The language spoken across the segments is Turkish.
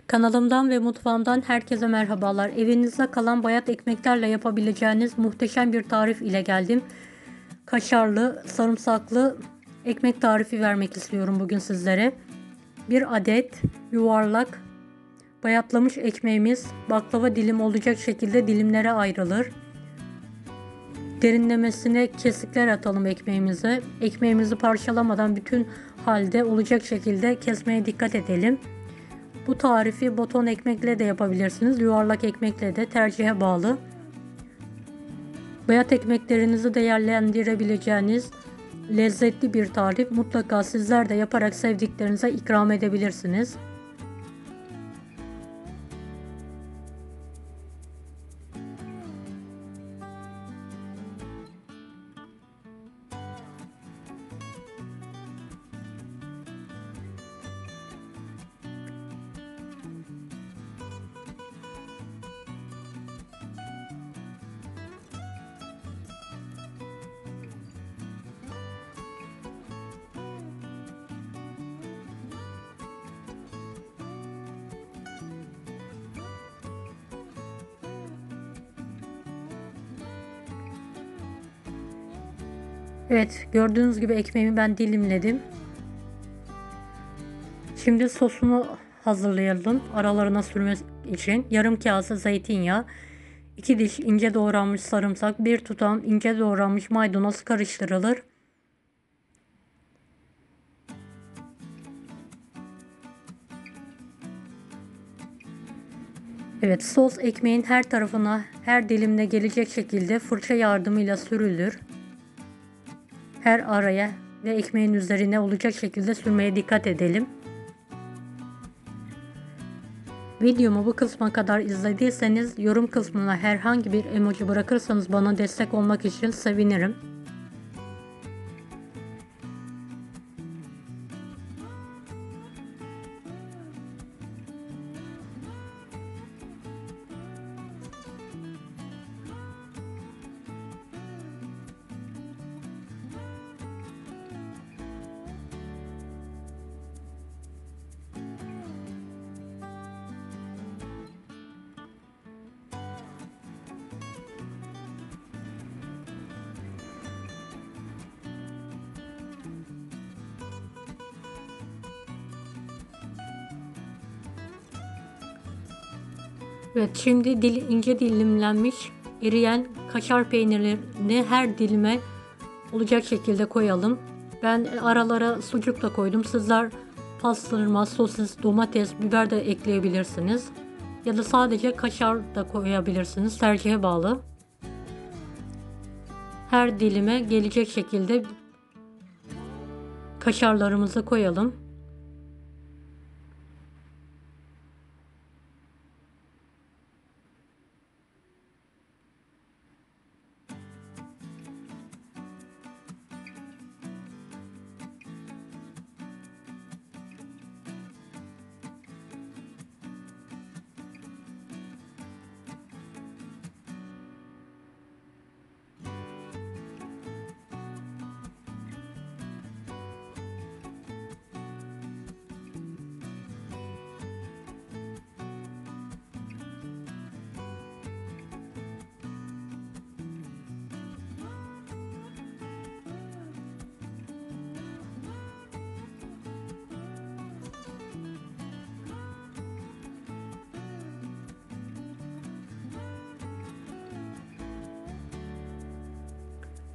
Kanalımdan ve mutfağımdan herkese merhabalar. Evinizde kalan bayat ekmeklerle yapabileceğiniz muhteşem bir tarif ile geldim. Kaşarlı, sarımsaklı ekmek tarifi vermek istiyorum bugün sizlere. Bir adet yuvarlak bayatlamış ekmeğimiz baklava dilim olacak şekilde dilimlere ayrılır. Derinlemesine kesikler atalım ekmeğimize. Ekmeğimizi parçalamadan bütün halde olacak şekilde kesmeye dikkat edelim. Bu tarifi baton ekmekle de yapabilirsiniz. Yuvarlak ekmekle de tercihe bağlı. Bayat ekmeklerinizi değerlendirebileceğiniz lezzetli bir tarif. Mutlaka sizler de yaparak sevdiklerinize ikram edebilirsiniz. Evet, gördüğünüz gibi ekmeğimi ben dilimledim. Şimdi sosunu hazırlayalım. Aralarına sürmek için yarım kase zeytinyağı, 2 diş ince doğranmış sarımsak, 1 tutam ince doğranmış maydanoz karıştırılır. Evet, sos ekmeğin her tarafına, her dilimine gelecek şekilde fırça yardımıyla sürülür. Her araya ve ekmeğin üzerine olacak şekilde sürmeye dikkat edelim. Videomu bu kısma kadar izlediyseniz yorum kısmına herhangi bir emoji bırakırsanız bana destek olmak için sevinirim. Evet, şimdi ince dilimlenmiş eriyen kaşar peynirlerini her dilime olacak şekilde koyalım. Ben aralara sucuk da koydum. Sizler pastırma, sosis, domates, biber de ekleyebilirsiniz. Ya da sadece kaşar da koyabilirsiniz. Tercihe bağlı. Her dilime gelecek şekilde kaşarlarımızı koyalım.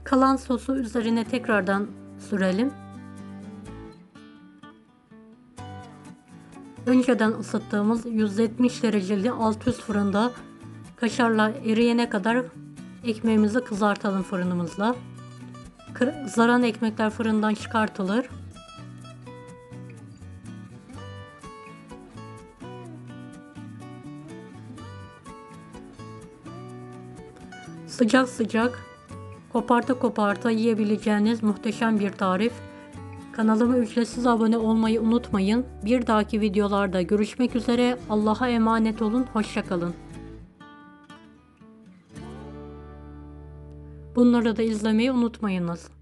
Kalan sosu üzerine tekrardan sürelim. Önceden ısıttığımız 170 dereceli alt üst fırında kaşarlar eriyene kadar ekmeğimizi kızartalım fırınımızla. Kızaran ekmekler fırından çıkartılır. Sıcak sıcak koparta koparta yiyebileceğiniz muhteşem bir tarif. Kanalıma ücretsiz abone olmayı unutmayın. Bir dahaki videolarda görüşmek üzere. Allah'a emanet olun. Hoşça kalın. Bunları da izlemeyi unutmayınız.